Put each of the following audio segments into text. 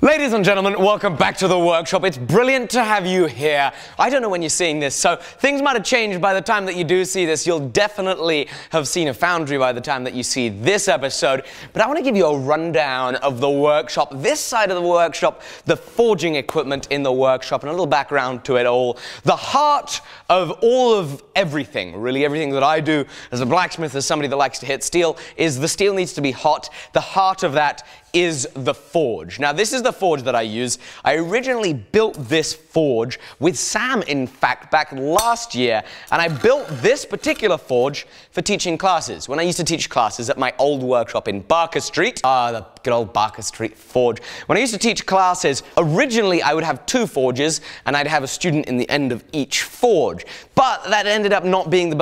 Ladies and gentlemen, welcome back to the workshop. It's brilliant to have you here. I don't know when you're seeing this, so things might have changed by the time that you do see this. You'll definitely have seen a foundry by the time that you see this episode. But I want to give you a rundown of the workshop, this side of the workshop, the forging equipment in the workshop, and a little background to it all. The heart of all of everything, really everything that I do as a blacksmith, as somebody that likes to hit steel, is the steel needs to be hot. The heart of that is the forge. Now, this is the forge that I use. I originally built this forge with Sam, in fact, back last year, and I built this particular forge for teaching classes. When I used to teach classes at my old workshop in Barker Street, the good old Barker Street forge. When I used to teach classes, originally I would have two forges, and I'd have a student in the end of each forge. But that ended up not being the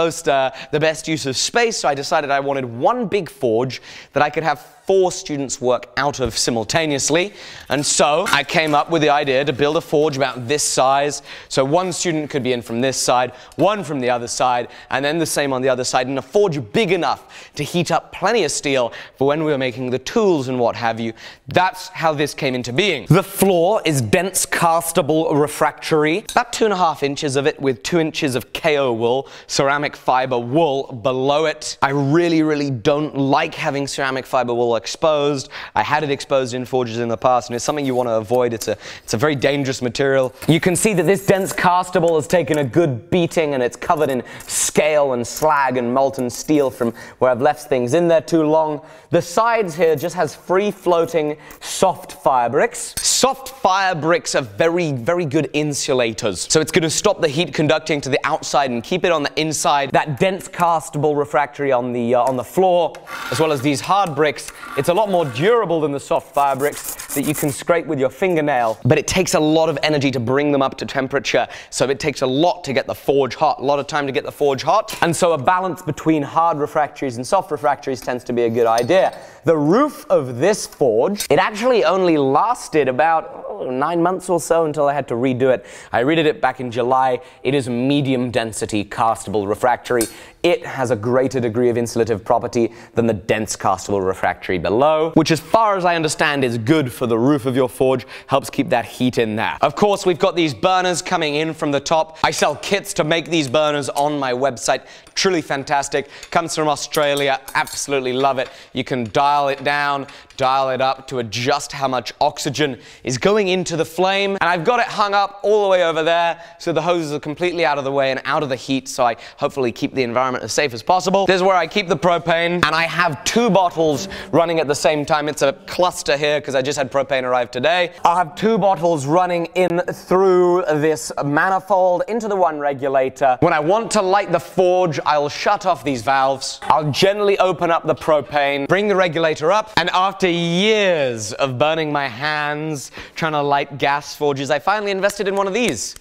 best use of space, so I decided I wanted one big forge that I could have 4 students work out of simultaneously. And so I came up with the idea to build a forge about this size, so one student could be in from this side, one from the other side, and then the same on the other side, and a forge big enough to heat up plenty of steel for when we were making the tools and what have you. That's how this came into being. The floor is dense castable refractory, about 2.5 inches of it with 2 inches of KO wool, ceramic fiber wool below it. I really don't like having ceramic fiber wool exposed. I had it exposed in forges in the past, and it's something you want to avoid. It's a very dangerous material. You can see that this dense castable has taken a good beating, and it's covered in scale and slag and molten steel from where I've left things in there too long. The sides here just has free-floating soft fire bricks. Soft fire bricks are very good insulators, so it's going to stop the heat conducting to the outside and keep it on the inside. That dense castable refractory on the floor, as well as these hard bricks, it's a lot more durable than the soft fire bricks that you can scrape with your fingernail, but it takes a lot of energy to bring them up to temperature, so it takes a lot to get the forge hot, a lot of time to get the forge hot, and so a balance between hard refractories and soft refractories tends to be a good idea. The roof of this forge, it actually only lasted about 9 months or so until I had to redo it. I redid it back in July. It is medium density castable refractory. It has a greater degree of insulative property than the dense castable refractory below, which as far as I understand is good for the roof of your forge, helps keep that heat in there. Of course, we've got these burners coming in from the top. I sell kits to make these burners on my website. Truly fantastic. Comes from Australia. Absolutely love it. You can dial it down, dial it up to adjust how much oxygen is going into the flame. And I've got it hung up all the way over there, so the hoses are completely out of the way and out of the heat, so I hopefully keep the environment as safe as possible. This is where I keep the propane, and I have 2 bottles running at the same time. It's a cluster here because I just had propane arrive today. I'll have 2 bottles running in through this manifold into the one regulator. When I want to light the forge, I'll shut off these valves. I'll gently open up the propane, bring the regulator up, and after years of burning my hands trying to light gas forges, I finally invested in one of these,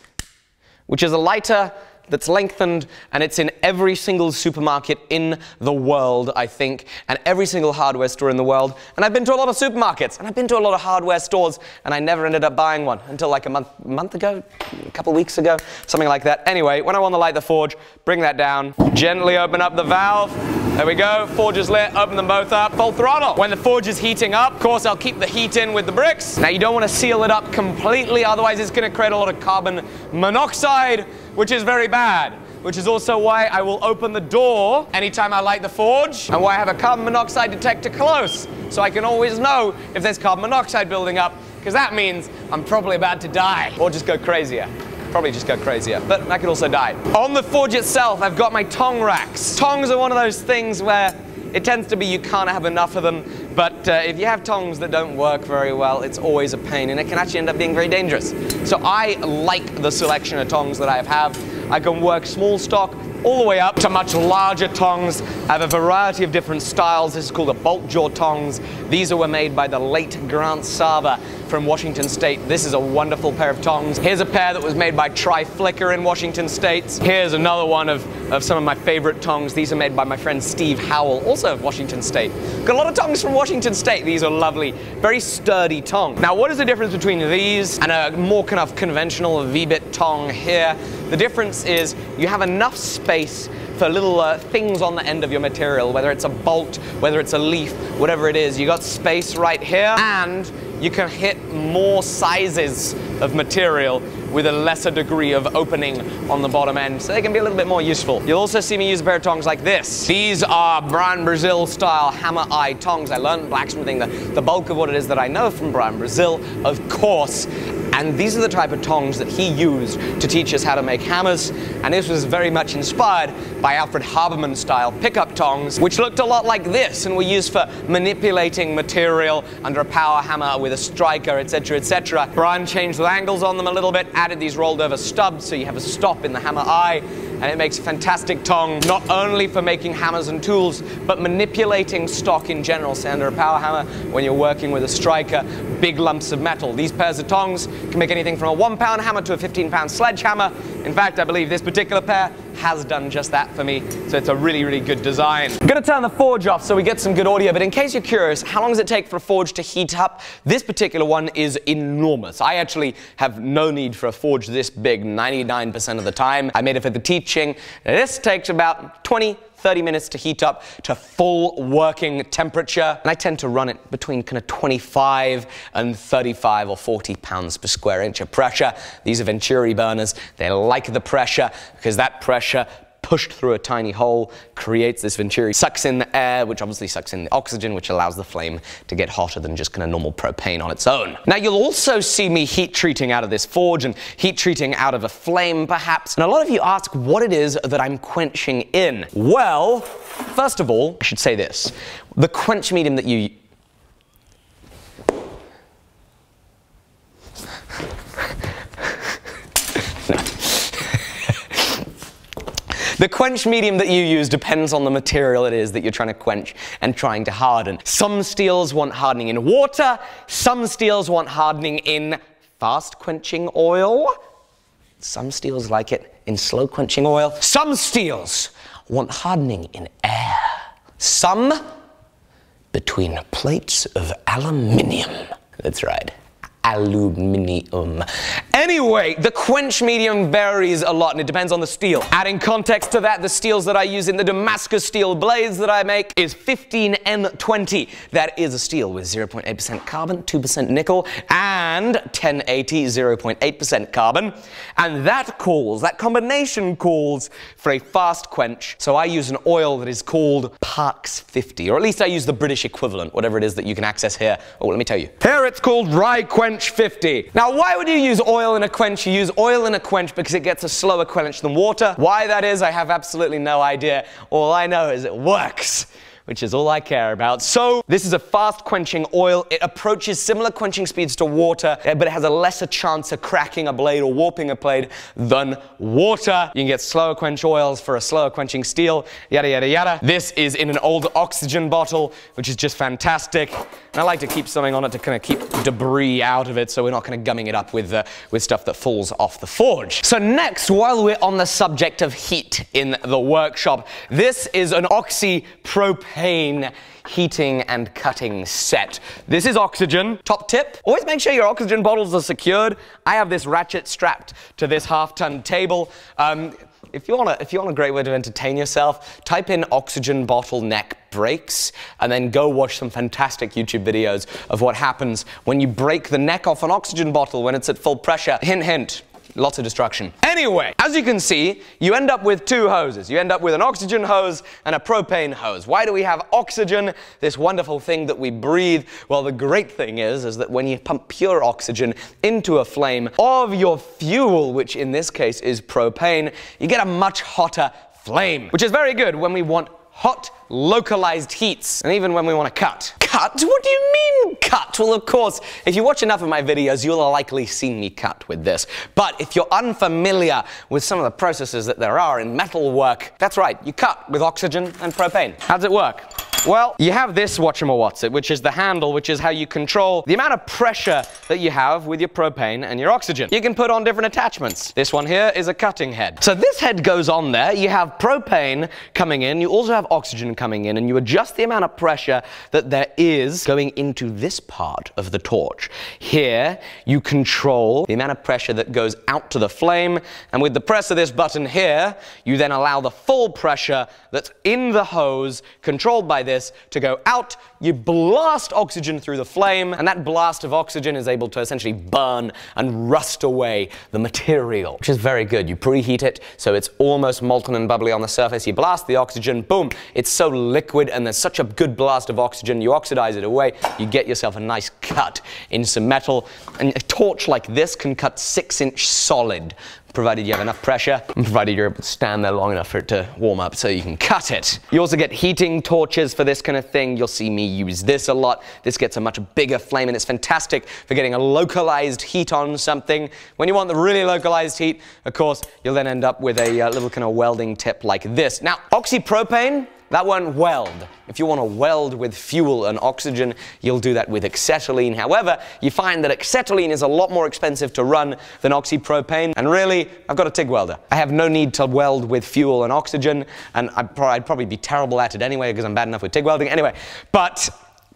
which is a lighter that's lengthened, and it's in every single supermarket in the world, I think, and every single hardware store in the world. And I've been to a lot of supermarkets, and I've been to a lot of hardware stores, and I never ended up buying one until like a month ago, a couple weeks ago, something like that. Anyway, when I want to light the forge, bring that down, gently open up the valve. There we go, forge is lit, open them both up, full throttle. When the forge is heating up, of course, I'll keep the heat in with the bricks. Now, you don't want to seal it up completely, otherwise it's going to create a lot of carbon monoxide, which is very bad, which is also why I will open the door anytime I light the forge, and why I have a carbon monoxide detector close, so I can always know if there's carbon monoxide building up, because that means I'm probably about to die, or just go crazier. Probably just go crazier, but I could also die. On the forge itself, I've got my tong racks. Tongs are one of those things where it tends to be you can't have enough of them, but if you have tongs that don't work very well, it's always a pain, and it can actually end up being very dangerous. So I like the selection of tongs that I have. I can work small stock all the way up to much larger tongs. I have a variety of different styles. This is called a bolt jaw tongs. These were made by the late Grant Sava from Washington State. This is a wonderful pair of tongs. Here's a pair that was made by Tri-Flicker in Washington State. Here's another one of some of my favorite tongs. These are made by my friend Steve Howell, also of Washington State. Got a lot of tongs from Washington State. These are lovely, very sturdy tongs. Now, what is the difference between these and a more kind of conventional V-bit tong here? The difference is you have enough space for little things on the end of your material, whether it's a bolt, whether it's a leaf, whatever it is. You got space right here, and you can hit more sizes of material with a lesser degree of opening on the bottom end, so they can be a little bit more useful. You'll also see me use a pair of tongs like this. These are Brian Brazil style hammer eye tongs. I learned blacksmithing the bulk of what it is that I know from Brian Brazil, of course. And these are the type of tongs that he used to teach us how to make hammers. And this was very much inspired by Alfred Haberman style pickup tongs, which looked a lot like this and were used for manipulating material under a power hammer with a striker, etc., etc. Brian changed the angles on them a little bit, added these rolled over stubs so you have a stop in the hammer eye, and it makes a fantastic tong, not only for making hammers and tools, but manipulating stock in general. Say under a power hammer, when you're working with a striker, big lumps of metal. These pairs of tongs can make anything from a 1-pound hammer to a 15-pound sledgehammer. In fact, I believe this particular pair has done just that for me, so it's a really, really good design. I'm gonna turn the forge off so we get some good audio, but in case you're curious, how long does it take for a forge to heat up? This particular one is enormous. I actually have no need for a forge this big 99% of the time. I made it for the teaching. This takes about 20-30 minutes to heat up to full working temperature, and I tend to run it between kind of 25 and 35 or 40 pounds per square inch of pressure. These are Venturi burners. They like the pressure because that pressure pushed through a tiny hole creates this Venturi, sucks in the air, which obviously sucks in the oxygen, which allows the flame to get hotter than just kind of normal propane on its own. Now you'll also see me heat treating out of this forge and heat treating out of a flame perhaps, and a lot of you ask what it is that I'm quenching in. Well, first of all, I should say this. The quench medium that you The quench medium that you use depends on the material it is that you're trying to quench and trying to harden. Some steels want hardening in water, some steels want hardening in fast quenching oil, some steels like it in slow quenching oil, some steels want hardening in air, some between plates of aluminium. That's right. Aluminium. Anyway, the quench medium varies a lot and it depends on the steel. Adding context to that, the steels that I use in the Damascus steel blades that I make is 15N20. That is a steel with 0.8% carbon, 2% nickel, and 1080, 0.8% carbon. And that combination calls for a fast quench. So I use an oil that is called Parks 50, or at least I use the British equivalent, whatever it is that you can access here. Oh, let me tell you. Here it's called Rye Quench 50. Now, why would you use oil in a quench? You use oil in a quench because it gets a slower quench than water. Why that is, I have absolutely no idea. All I know is it works, which is all I care about. So this is a fast quenching oil. It approaches similar quenching speeds to water, but it has a lesser chance of cracking a blade or warping a blade than water. You can get slower quench oils for a slower quenching steel, yada, yada, yada. This is in an old oxygen bottle, which is just fantastic. And I like to keep something on it to kind of keep debris out of it so we're not kind of gumming it up with stuff that falls off the forge. So next, while we're on the subject of heat in the workshop, this is an oxy-propane heating and cutting set. This is oxygen. Top tip, always make sure your oxygen bottles are secured. I have this ratchet strapped to this half-ton table. If you want a great way to entertain yourself, type in oxygen bottle neck breaks and then go watch some fantastic YouTube videos of what happens when you break the neck off an oxygen bottle when it's at full pressure. Hint, hint. Lots of destruction. Anyway, as you can see, you end up with two hoses. You end up with an oxygen hose and a propane hose. Why do we have oxygen, this wonderful thing that we breathe? Well, the great thing is that when you pump pure oxygen into a flame of your fuel, which in this case is propane, you get a much hotter flame, which is very good when we want hot, localized heats, and even when we want to cut. Cut? What do you mean cut? Well, of course, if you watch enough of my videos, you'll have likely seen me cut with this. But if you're unfamiliar with some of the processes that there are in metal work, that's right, you cut with oxygen and propane. How does it work? Well, you have this whatchamawatsit, which is the handle, which is how you control the amount of pressure that you have with your propane and your oxygen. You can put on different attachments. This one here is a cutting head. So this head goes on there. You have propane coming in. You also have oxygen coming in, and you adjust the amount of pressure that there is going into this part of the torch. Here, you control the amount of pressure that goes out to the flame, and with the press of this button here, you then allow the full pressure that's in the hose, controlled by this to go out. You blast oxygen through the flame, and that blast of oxygen is able to essentially burn and rust away the material, which is very good. You preheat it so it's almost molten and bubbly on the surface. You blast the oxygen, boom, it's so liquid, and there's such a good blast of oxygen, you oxidize it away, you get yourself a nice cut in some metal. And a torch like this can cut 6-inch solid, provided you have enough pressure, and provided you're able to stand there long enough for it to warm up so you can cut it. You also get heating torches for this kind of thing. You'll see me use this a lot. This gets a much bigger flame, and it's fantastic for getting a localized heat on something. When you want the really localized heat, of course, you'll then end up with a little kind of welding tip like this. Now, oxypropane, that won't weld. If you want to weld with fuel and oxygen, you'll do that with acetylene. However, you find that acetylene is a lot more expensive to run than oxypropane. And really, I've got a TIG welder. I have no need to weld with fuel and oxygen, and I'd probably be terrible at it anyway because I'm bad enough with TIG welding. Anyway, but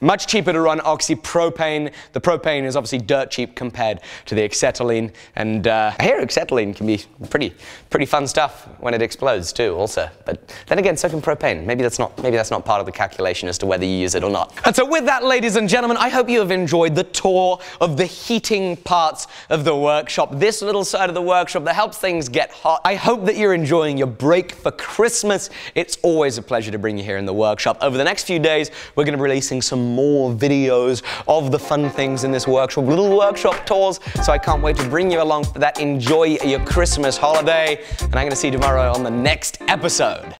much cheaper to run oxypropane. The propane is obviously dirt cheap compared to the acetylene, and I hear acetylene can be pretty fun stuff when it explodes too, also. But then again, so can propane. Maybe that's not part of the calculation as to whether you use it or not. And so with that, ladies and gentlemen, I hope you have enjoyed the tour of the heating parts of the workshop. This little side of the workshop that helps things get hot. I hope that you're enjoying your break for Christmas. It's always a pleasure to bring you here in the workshop. Over the next few days, we're going to be releasing some more videos of the fun things in this workshop, little workshop tours, so I can't wait to bring you along for that. Enjoy your Christmas holiday, and I'm going to see you tomorrow on the next episode.